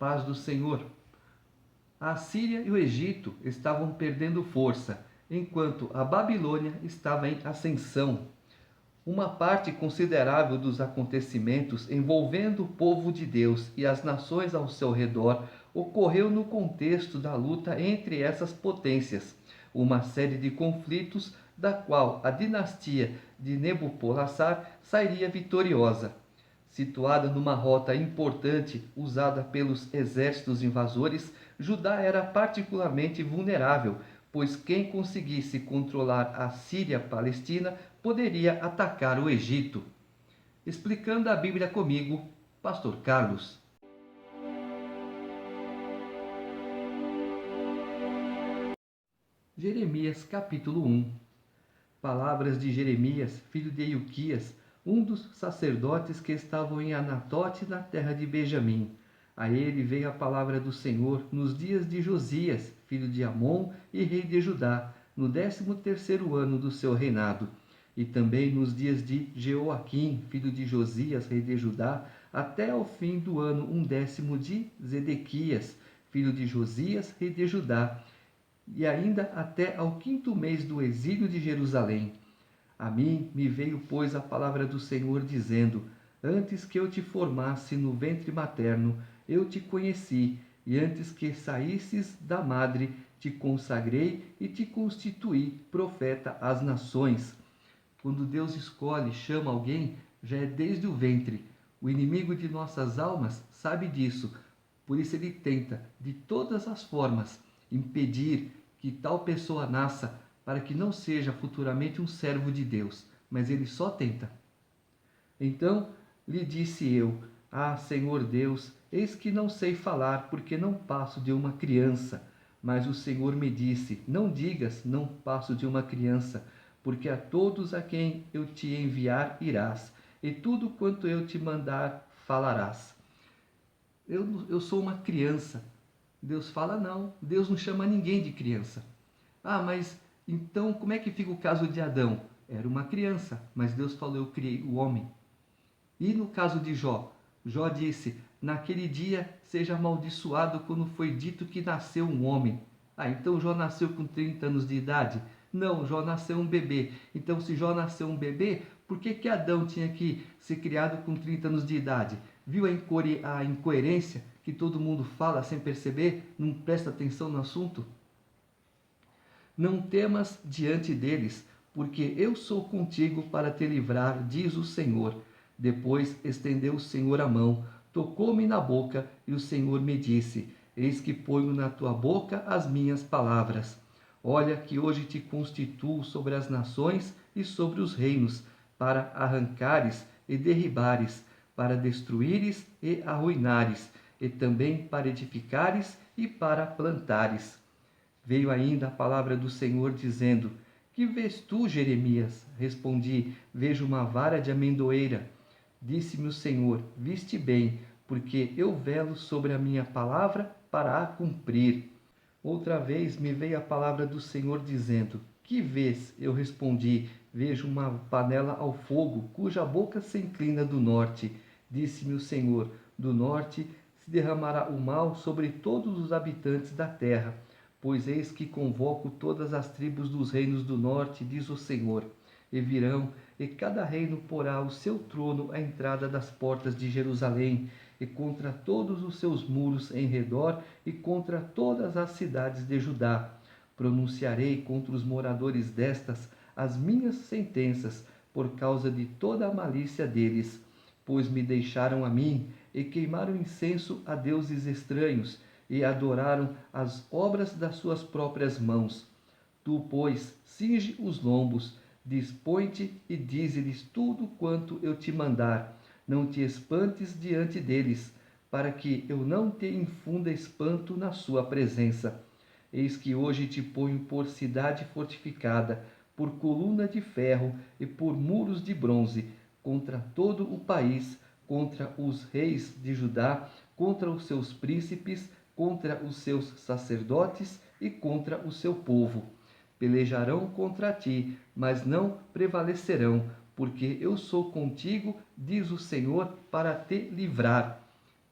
paz do Senhor. A Síria e o Egito estavam perdendo força, enquanto a Babilônia estava em ascensão. Uma parte considerável dos acontecimentos envolvendo o povo de Deus e as nações ao seu redor ocorreu no contexto da luta entre essas potências, uma série de conflitos da qual a dinastia de Nabopolassar sairia vitoriosa. Situada numa rota importante usada pelos exércitos invasores, Judá era particularmente vulnerável, pois quem conseguisse controlar a Síria-Palestina poderia atacar o Egito. Explicando a Bíblia comigo, Pastor Carlos. Jeremias capítulo 1. Palavras de Jeremias, filho de Ilquias, um dos sacerdotes que estavam em Anatote, na terra de Benjamim. A ele veio a palavra do Senhor nos dias de Josias, filho de Amon e rei de Judá, no 13º ano do seu reinado, e também nos dias de Jeoaquim, filho de Josias, rei de Judá, até ao fim do ano 10º de Zedequias, filho de Josias, rei de Judá, e ainda até ao 5º mês do exílio de Jerusalém. A mim me veio, pois, a palavra do Senhor, dizendo: Antes que eu te formasse no ventre materno, eu te conheci, e antes que saísses da madre, te consagrei e te constituí profeta às nações. Quando Deus escolhe, chama alguém, já é desde o ventre. O inimigo de nossas almas sabe disso, por isso ele tenta, de todas as formas, impedir que tal pessoa nasça, para que não seja futuramente um servo de Deus, mas ele só tenta. Então lhe disse eu: Ah, Senhor Deus, eis que não sei falar, porque não passo de uma criança. Mas o Senhor me disse: Não digas, não passo de uma criança, porque a todos a quem eu te enviar irás, e tudo quanto eu te mandar falarás. Eu sou uma criança. Deus fala: não, Deus não chama ninguém de criança. Ah, mas então como é que fica o caso de Adão? Era uma criança, mas Deus falou: eu criei o homem. E no caso de Jó? Jó disse: naquele dia seja amaldiçoado quando foi dito que nasceu um homem. Ah, então Jó nasceu com 30 anos de idade? Não, Jó nasceu um bebê. Então, se Jó nasceu um bebê, por que Adão tinha que ser criado com 30 anos de idade? Viu a incoerência que todo mundo fala sem perceber? Não presta atenção no assunto? Não temas diante deles, porque eu sou contigo para te livrar, diz o Senhor. Depois estendeu o Senhor a mão, tocou-me na boca, e o Senhor me disse: Eis que ponho na tua boca as minhas palavras. Olha que hoje te constituo sobre as nações e sobre os reinos, para arrancares e derribares, para destruíres e arruinares, e também para edificares e para plantares. Veio ainda a palavra do Senhor, dizendo: Que vês tu, Jeremias? Respondi: Vejo uma vara de amendoeira. Disse-me o Senhor: Viste bem, porque eu velo sobre a minha palavra para a cumprir. Outra vez me veio a palavra do Senhor, dizendo: Que vês? Eu respondi: Vejo uma panela ao fogo, cuja boca se inclina do norte. Disse-me o Senhor: Do norte se derramará o mal sobre todos os habitantes da terra. Pois eis que convoco todas as tribos dos reinos do norte, diz o Senhor, e virão, e cada reino porá o seu trono à entrada das portas de Jerusalém, e contra todos os seus muros em redor, e contra todas as cidades de Judá. Pronunciarei contra os moradores destas as minhas sentenças, por causa de toda a malícia deles, pois me deixaram a mim, e queimaram incenso a deuses estranhos, e adoraram as obras das suas próprias mãos. Tu, pois, cinge os lombos, dispõe-te e dize-lhes tudo quanto eu te mandar. Não te espantes diante deles, para que eu não te infunda espanto na sua presença. Eis que hoje te ponho por cidade fortificada, por coluna de ferro e por muros de bronze, contra todo o país, contra os reis de Judá, contra os seus príncipes, contra os seus sacerdotes e contra o seu povo. Pelejarão contra ti, mas não prevalecerão, porque eu sou contigo, diz o Senhor, para te livrar.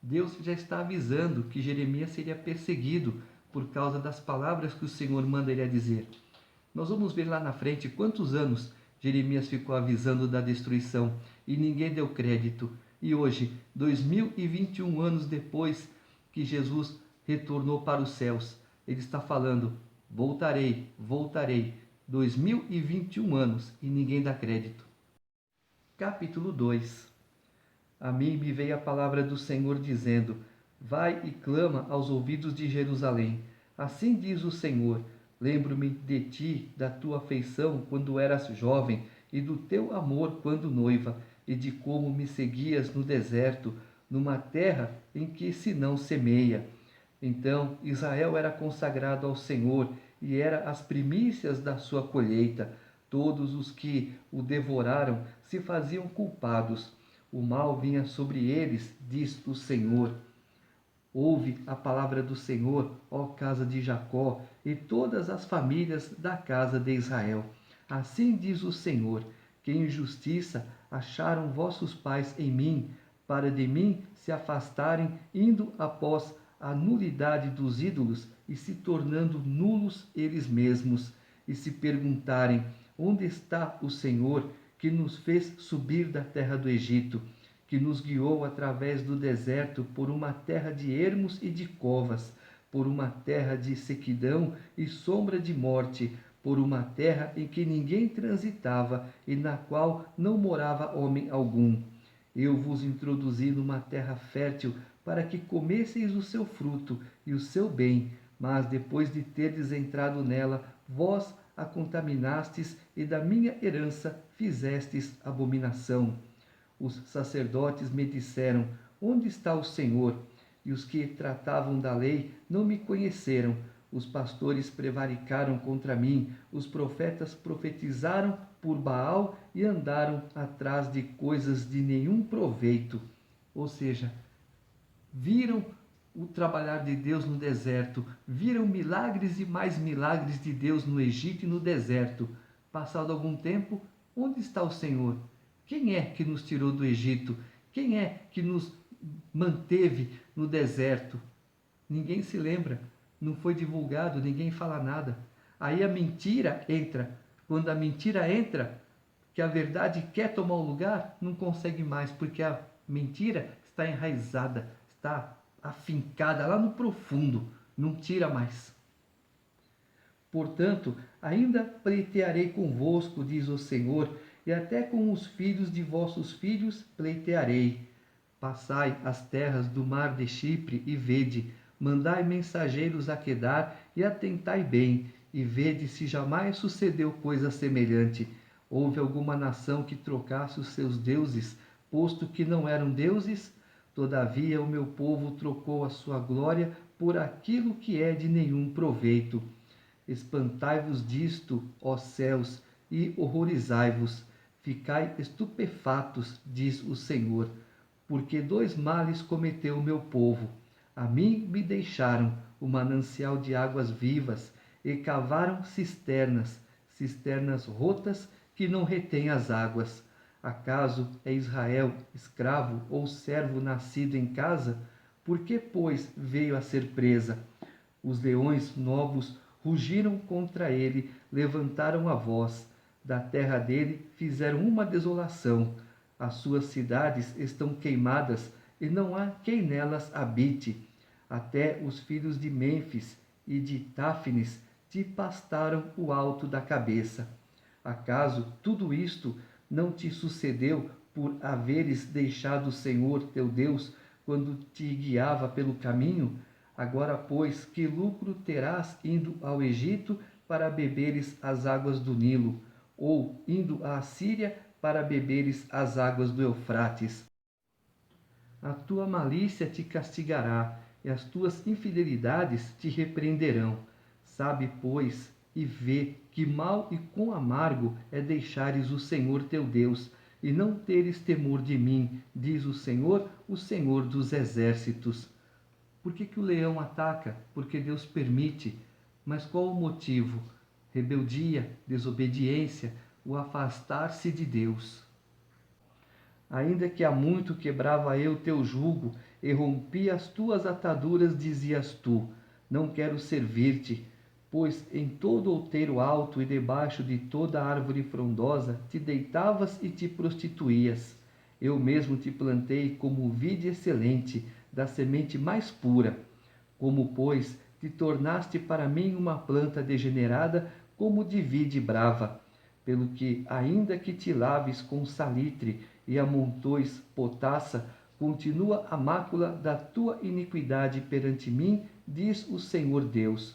Deus já está avisando que Jeremias seria perseguido por causa das palavras que o Senhor manda ele a dizer. Nós vamos ver lá na frente quantos anos Jeremias ficou avisando da destruição e ninguém deu crédito. E hoje, 2021 anos depois que Jesus retornou para os céus, ele está falando: voltarei, voltarei. 2021 anos e ninguém dá crédito. Capítulo 2. A mim me veio a palavra do Senhor dizendo: vai e clama aos ouvidos de Jerusalém. Assim diz o Senhor: lembro-me de ti, da tua afeição quando eras jovem, e do teu amor quando noiva, e de como me seguias no deserto, numa terra em que se não semeia. Então Israel era consagrado ao Senhor, e era as primícias da sua colheita. Todos os que o devoraram se faziam culpados. O mal vinha sobre eles, diz o Senhor. Ouve a palavra do Senhor, ó casa de Jacó, e todas as famílias da casa de Israel. Assim diz o Senhor: que injustiça acharam vossos pais em mim, para de mim se afastarem, indo após a nulidade dos ídolos e se tornando nulos eles mesmos, e se perguntarem: onde está o Senhor que nos fez subir da terra do Egito, que nos guiou através do deserto por uma terra de ermos e de covas, por uma terra de sequidão e sombra de morte, por uma terra em que ninguém transitava e na qual não morava homem algum. Eu vos introduzi numa terra fértil para que comesseis o seu fruto e o seu bem, mas depois de terdes entrado nela, vós a contaminastes e da minha herança fizestes abominação. Os sacerdotes me disseram: onde está o Senhor? E os que tratavam da lei não me conheceram. Os pastores prevaricaram contra mim, os profetas profetizaram por Baal e andaram atrás de coisas de nenhum proveito. Ou seja, viram o trabalhar de Deus no deserto, viram milagres e mais milagres de Deus no Egito e no deserto. Passado algum tempo, onde está o Senhor? Quem é que nos tirou do Egito? Quem é que nos manteve no deserto? Ninguém se lembra, não foi divulgado, ninguém fala nada. Aí a mentira entra. Quando a mentira entra, que a verdade quer tomar o lugar, não consegue mais, porque a mentira está enraizada, está afincada lá no profundo, não tira mais. Portanto, ainda pleitearei convosco, diz o Senhor, e até com os filhos de vossos filhos pleitearei. Passai as terras do mar de Chipre e vede, mandai mensageiros a Quedar e atentai bem, e vede se jamais sucedeu coisa semelhante. Houve alguma nação que trocasse os seus deuses, posto que não eram deuses? Todavia o meu povo trocou a sua glória por aquilo que é de nenhum proveito. Espantai-vos disto, ó céus, e horrorizai-vos. Ficai estupefatos, diz o Senhor, porque dois males cometeu o meu povo. A mim me deixaram o manancial de águas vivas e cavaram cisternas, cisternas rotas que não retêm as águas. Acaso é Israel escravo ou servo nascido em casa? Por que, pois, veio a ser presa? Os leões novos rugiram contra ele, levantaram a voz. Da terra dele fizeram uma desolação. As suas cidades estão queimadas e não há quem nelas habite. Até os filhos de Mênfis e de Táfnis te pastaram o alto da cabeça. Acaso tudo isto não te sucedeu por haveres deixado o Senhor teu Deus quando te guiava pelo caminho? Agora, pois, que lucro terás indo ao Egito para beberes as águas do Nilo, ou indo à Síria para beberes as águas do Eufrates? A tua malícia te castigará, e as tuas infidelidades te repreenderão. Sabe, pois, e vê que mal e quão amargo é deixares o Senhor teu Deus, e não teres temor de mim, diz o Senhor dos exércitos. Por que o leão ataca? Porque Deus permite. Mas qual o motivo? Rebeldia, desobediência, o afastar-se de Deus. Ainda que há muito quebrava eu teu jugo e rompia as tuas ataduras, dizias tu: não quero servir-te, pois em todo outeiro alto e debaixo de toda árvore frondosa te deitavas e te prostituías. Eu mesmo te plantei como vide excelente, da semente mais pura. Como, pois, te tornaste para mim uma planta degenerada, como de vide brava. Pelo que, ainda que te laves com salitre e amontoes potassa, continua a mácula da tua iniquidade perante mim, diz o Senhor Deus.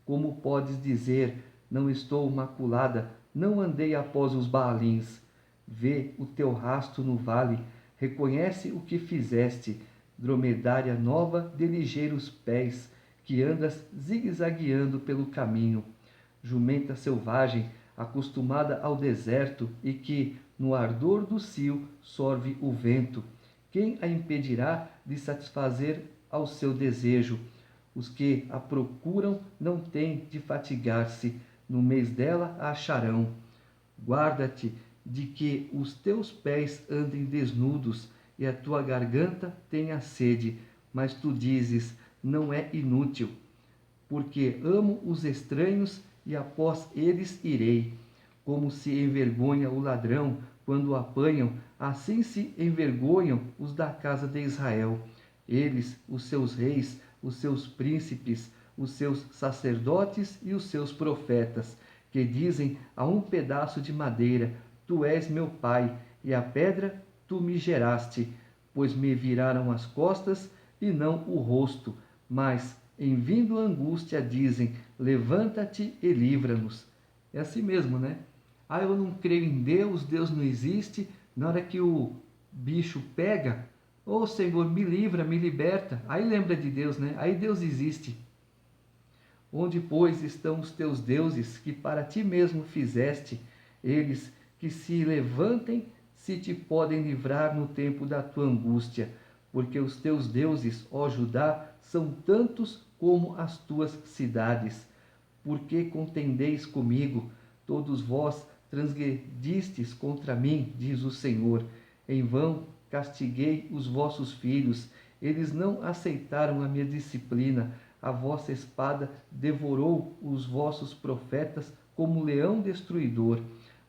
Como podes dizer, não estou maculada, não andei após os Baalins? Vê o teu rasto no vale, reconhece o que fizeste, dromedária nova de ligeiros pés, que andas zigue-zagueando pelo caminho, jumenta selvagem, acostumada ao deserto e que, no ardor do cio, sorve o vento. Quem a impedirá de satisfazer ao seu desejo? Os que a procuram não têm de fatigar-se, no mês dela a acharão. Guarda-te de que os teus pés andem desnudos e a tua garganta tenha sede, mas tu dizes: não é inútil, porque amo os estranhos e após eles irei. Como se envergonha o ladrão quando o apanham, assim se envergonham os da casa de Israel. Eles, os seus reis, os seus príncipes, os seus sacerdotes e os seus profetas, que dizem a um pedaço de madeira: tu és meu pai, e a pedra tu me geraste, pois me viraram as costas e não o rosto, mas em vindo a angústia dizem: levanta-te e livra-nos. É assim mesmo, né? Ah, eu não creio em Deus, Deus não existe. Na hora que o bicho pega, ô Senhor, me livra, me liberta. Aí lembra de Deus, né? Aí Deus existe. Onde, pois, estão os teus deuses que para ti mesmo fizeste? Eles que se levantem, se te podem livrar no tempo da tua angústia. Porque os teus deuses, ó Judá, são tantos como as tuas cidades. Por que contendeis comigo? Todos vós transgredistes contra mim, diz o Senhor. Em vão castiguei os vossos filhos. Eles não aceitaram a minha disciplina. A vossa espada devorou os vossos profetas como leão destruidor.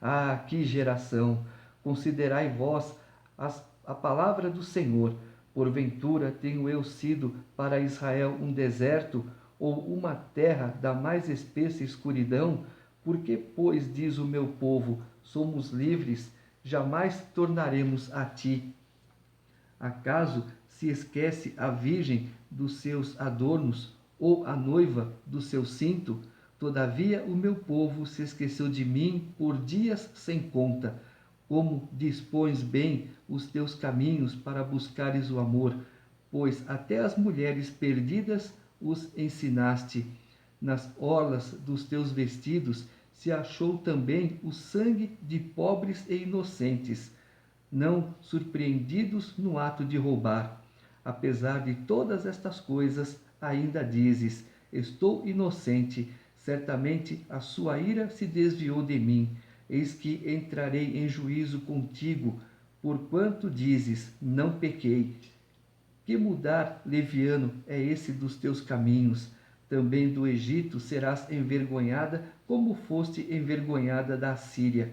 Ah, que geração! Considerai vós a palavra do Senhor. Porventura tenho eu sido para Israel um deserto, ou uma terra da mais espessa escuridão? Porque, pois, diz o meu povo, somos livres, jamais tornaremos a ti. Acaso se esquece a virgem dos seus adornos, ou a noiva do seu cinto? Todavia o meu povo se esqueceu de mim por dias sem conta. Como dispões bem os teus caminhos para buscares o amor, pois até as mulheres perdidas os ensinaste. Nas orlas dos teus vestidos se achou também o sangue de pobres e inocentes, não surpreendidos no ato de roubar. Apesar de todas estas coisas, ainda dizes: estou inocente. Certamente a sua ira se desviou de mim. Eis que entrarei em juízo contigo, porquanto dizes: não pequei. Que mudar leviano é esse dos teus caminhos? Também do Egito serás envergonhada, como foste envergonhada da Síria.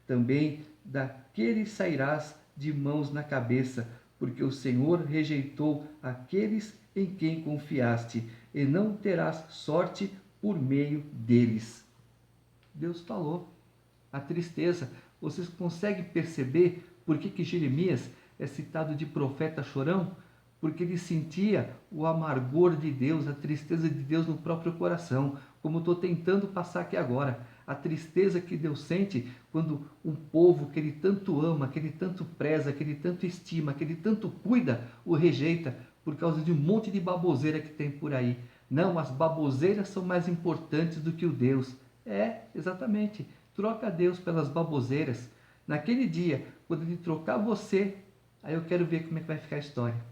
Também daqueles sairás de mãos na cabeça, porque o Senhor rejeitou aqueles em quem confiaste, e não terás sorte por meio deles. Deus falou. A tristeza. Vocês conseguem perceber por que Jeremias é citado de profeta chorão? Porque ele sentia o amargor de Deus, a tristeza de Deus no próprio coração, como estou tentando passar aqui agora. A tristeza que Deus sente quando um povo que ele tanto ama, que ele tanto preza, que ele tanto estima, que ele tanto cuida, o rejeita por causa de um monte de baboseira que tem por aí. Não, as baboseiras são mais importantes do que o Deus. É, exatamente. Troca Deus pelas baboseiras. Naquele dia, quando ele trocar você, aí eu quero ver como é que vai ficar a história.